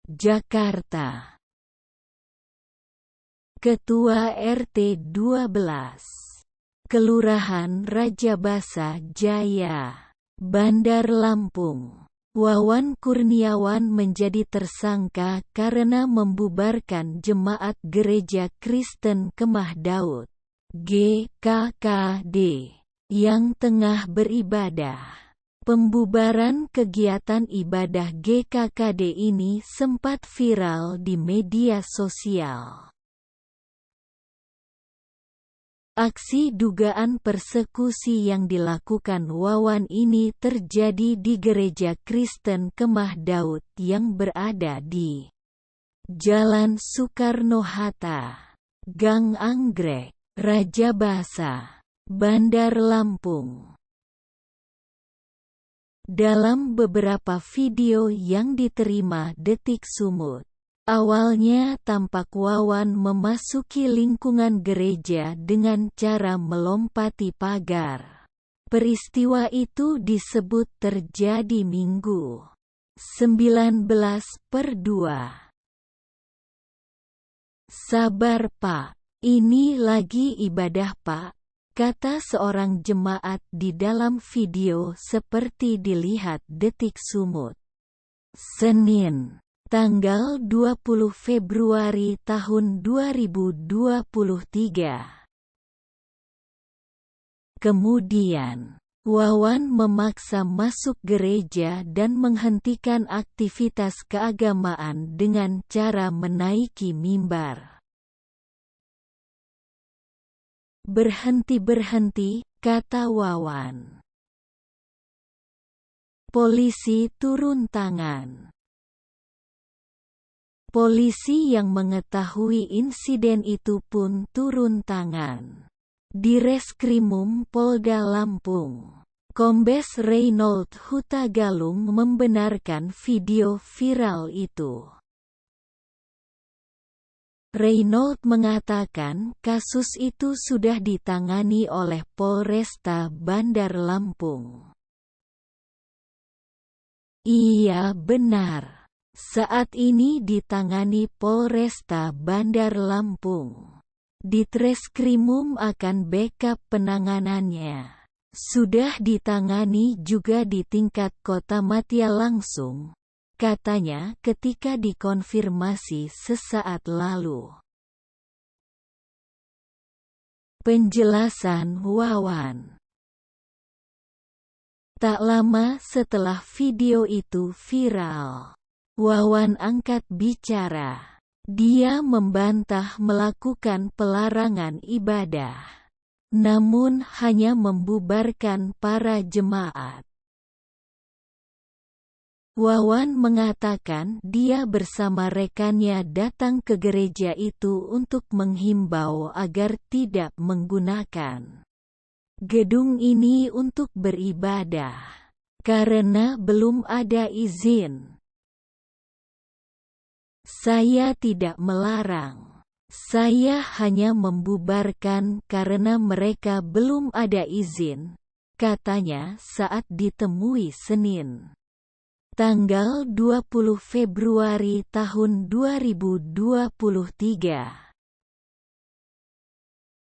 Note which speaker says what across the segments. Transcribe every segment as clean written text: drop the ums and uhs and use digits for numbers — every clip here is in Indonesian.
Speaker 1: Jakarta. Ketua RT 12 Kelurahan Rajabasa Jaya, Bandar Lampung, Wawan Kurniawan menjadi tersangka karena membubarkan Jemaat Gereja Kristen Kemah Daud (GKKD) yang tengah beribadah. Pembubaran kegiatan ibadah GKKD ini sempat viral di media sosial. Aksi dugaan persekusi yang dilakukan Wawan ini terjadi di Gereja Kristen Kemah Daud yang berada di Jalan Soekarno-Hatta, Gang Anggrek, Rajabasa, Bandar Lampung. Dalam beberapa video yang diterima Detik Sumut, awalnya tampak Wawan memasuki lingkungan gereja dengan cara melompati pagar. Peristiwa itu disebut terjadi Minggu 19/2. "Sabar Pak, ini lagi ibadah Pak," kata seorang jemaat di dalam video seperti dilihat Detik Sumut. Senin, tanggal 20 Februari tahun 2023. Kemudian, Wawan memaksa masuk gereja dan menghentikan aktivitas keagamaan dengan cara menaiki mimbar. "Berhenti-berhenti," kata Wawan. Polisi turun tangan. Polisi yang mengetahui insiden itu pun turun tangan. Di Reskrimum Polda Lampung, Kombes Reynold Hutagalung membenarkan video viral itu. Reynold mengatakan kasus itu sudah ditangani oleh Polresta Bandar Lampung. "Iya benar. Saat ini ditangani Polresta Bandar Lampung. Ditreskrimum akan backup penanganannya. Sudah ditangani juga di tingkat Kota Matia langsung," katanya ketika dikonfirmasi sesaat lalu. Penjelasan Wawan. Tak lama setelah video itu viral, Wawan angkat bicara. Dia membantah melakukan pelarangan ibadah, namun hanya membubarkan para jemaat. Wawan mengatakan dia bersama rekannya datang ke gereja itu untuk menghimbau agar tidak menggunakan gedung ini untuk beribadah, karena belum ada izin. "Saya tidak melarang. Saya hanya membubarkan karena mereka belum ada izin," katanya saat ditemui Senin, tanggal 20 Februari tahun 2023.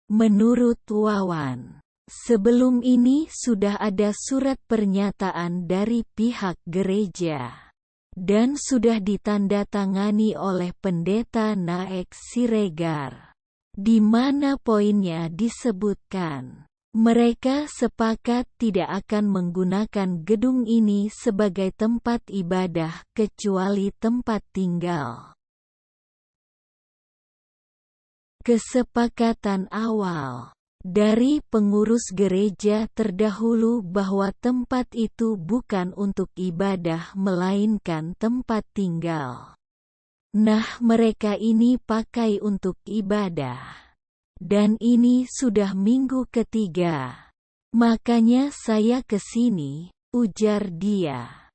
Speaker 1: Menurut Wawan, sebelum ini sudah ada surat pernyataan dari pihak gereja dan sudah ditandatangani oleh Pendeta Naek Siregar, di mana poinnya disebutkan mereka sepakat tidak akan menggunakan gedung ini sebagai tempat ibadah kecuali tempat tinggal. Kesepakatan awal dari pengurus gereja terdahulu bahwa tempat itu bukan untuk ibadah melainkan tempat tinggal. Nah, mereka ini pakai untuk ibadah. Dan ini sudah minggu ketiga. Makanya saya kesini, ujar dia.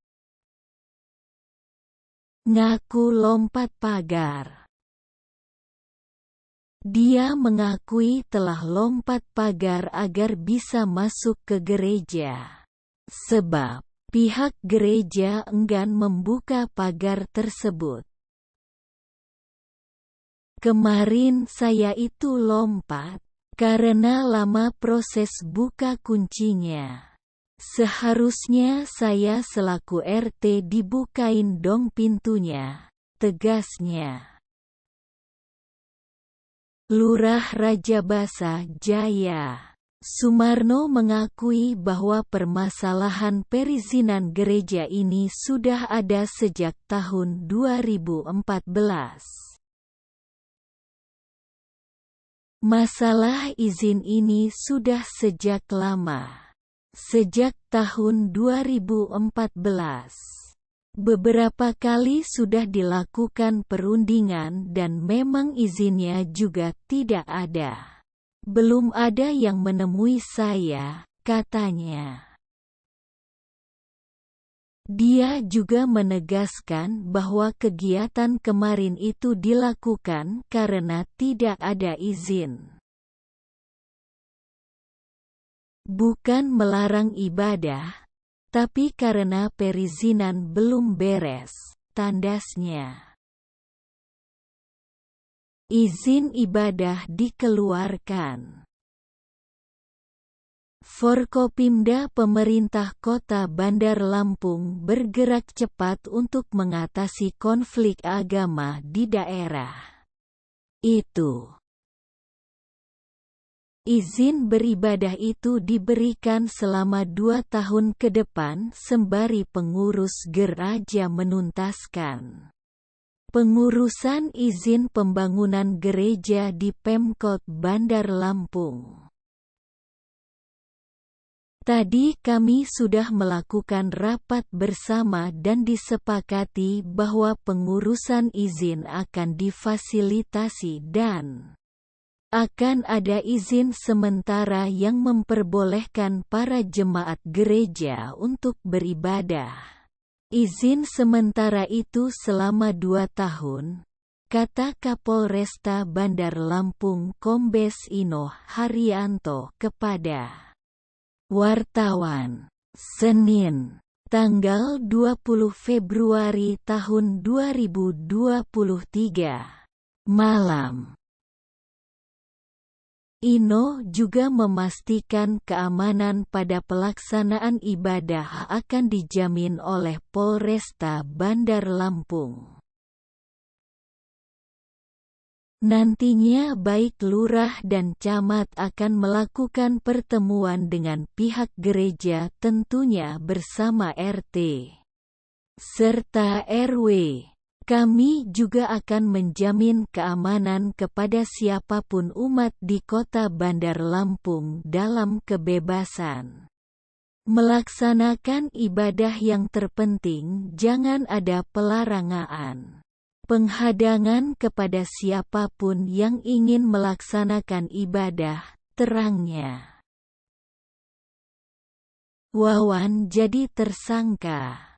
Speaker 1: Ngaku lompat pagar. Dia mengakui telah lompat pagar agar bisa masuk ke gereja. Sebab pihak gereja enggan membuka pagar tersebut. Kemarin saya itu lompat, karena lama proses buka kuncinya. Seharusnya saya selaku RT dibukain dong pintunya, tegasnya. Lurah Rajabasa Jaya Sumarno mengakui bahwa permasalahan perizinan gereja ini sudah ada sejak tahun 2014. Masalah izin ini sudah sejak lama. Sejak tahun 2014. Beberapa kali sudah dilakukan perundingan dan memang izinnya juga tidak ada. Belum ada yang menemui saya, katanya. Dia juga menegaskan bahwa kegiatan kemarin itu dilakukan karena tidak ada izin. Bukan melarang ibadah, tapi karena perizinan belum beres, tandasnya. Izin ibadah dikeluarkan. Forkopimda Pemerintah Kota Bandar Lampung bergerak cepat untuk mengatasi konflik agama di daerah itu. Izin beribadah itu diberikan selama 2 tahun ke depan sembari pengurus gereja menuntaskan pengurusan izin pembangunan gereja di Pemkot Bandar Lampung. Tadi kami sudah melakukan rapat bersama dan disepakati bahwa pengurusan izin akan difasilitasi dan akan ada izin sementara yang memperbolehkan para jemaat gereja untuk beribadah. Izin sementara itu selama 2 tahun, kata Kapolresta Bandar Lampung Kombes Ino Haryanto kepada wartawan, Senin, tanggal 20 Februari tahun 2023, malam. Ino juga memastikan keamanan pada pelaksanaan ibadah akan dijamin oleh Polresta Bandar Lampung. Nantinya baik lurah dan camat akan melakukan pertemuan dengan pihak gereja tentunya bersama RT serta RW. Kami juga akan menjamin keamanan kepada siapapun umat di Kota Bandar Lampung dalam kebebasan melaksanakan ibadah. Yang terpenting jangan ada pelarangan, penghadangan kepada siapapun yang ingin melaksanakan ibadah, terangnya. Wawan jadi tersangka.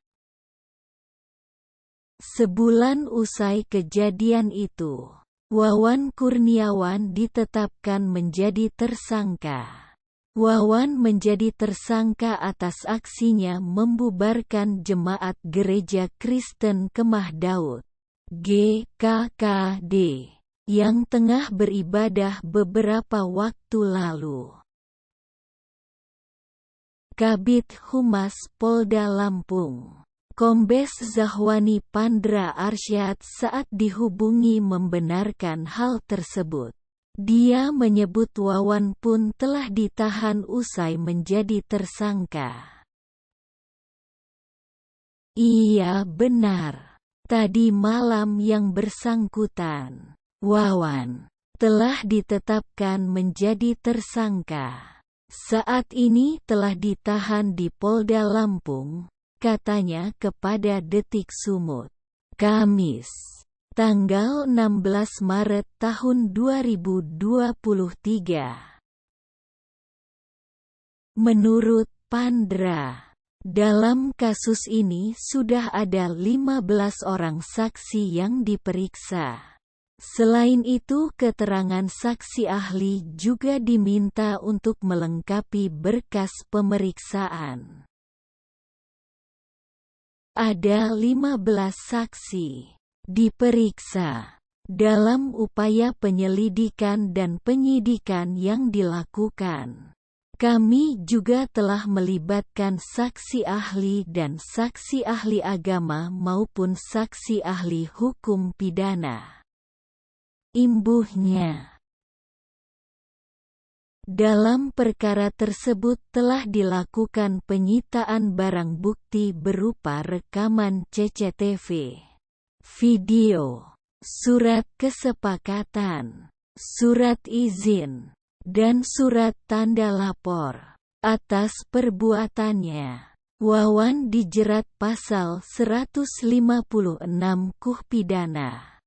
Speaker 1: Sebulan usai kejadian itu, Wawan Kurniawan ditetapkan menjadi tersangka. Wawan menjadi tersangka atas aksinya membubarkan Jemaat Gereja Kristen Kemah Daud (GKKD) yang tengah beribadah beberapa waktu lalu. Kabid Humas Polda Lampung, Kombes Zahwani Pandra Arsyad saat dihubungi membenarkan hal tersebut. Dia menyebut Wawan pun telah ditahan usai menjadi tersangka. Iya benar. Tadi malam yang bersangkutan, Wawan, telah ditetapkan menjadi tersangka. Saat ini telah ditahan di Polda Lampung, katanya kepada Detik Sumut, Kamis, tanggal 16 Maret tahun 2023. Menurut Pandra, dalam kasus ini sudah ada 15 orang saksi yang diperiksa. Selain itu, keterangan saksi ahli juga diminta untuk melengkapi berkas pemeriksaan. Ada 15 saksi diperiksa. dalam upaya penyelidikan dan penyidikan yang dilakukan. Kami juga telah melibatkan saksi ahli dan saksi ahli agama maupun saksi ahli hukum pidana. Imbuhnya, dalam perkara tersebut telah dilakukan penyitaan barang bukti berupa rekaman CCTV, video, surat kesepakatan, surat izin, dan surat tanda lapor. Atas perbuatannya, Wawan dijerat pasal 156 KUH pidana.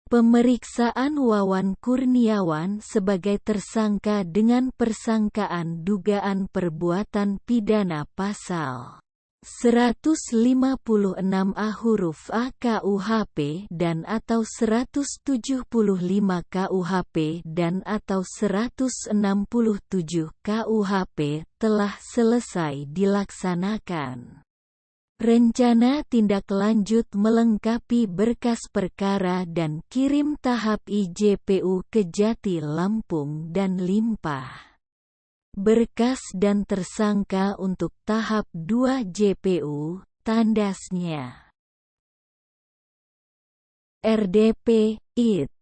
Speaker 1: Pemeriksaan Wawan Kurniawan sebagai tersangka dengan persangkaan dugaan perbuatan pidana pasal 156A huruf A KUHP dan atau 175 KUHP dan atau 167 KUHP telah selesai dilaksanakan. Rencana tindak lanjut melengkapi berkas perkara dan kirim tahap IJPU ke Jati Lampung dan limpah berkas dan tersangka untuk tahap 2 JPU, tandasnya. RDP, IT.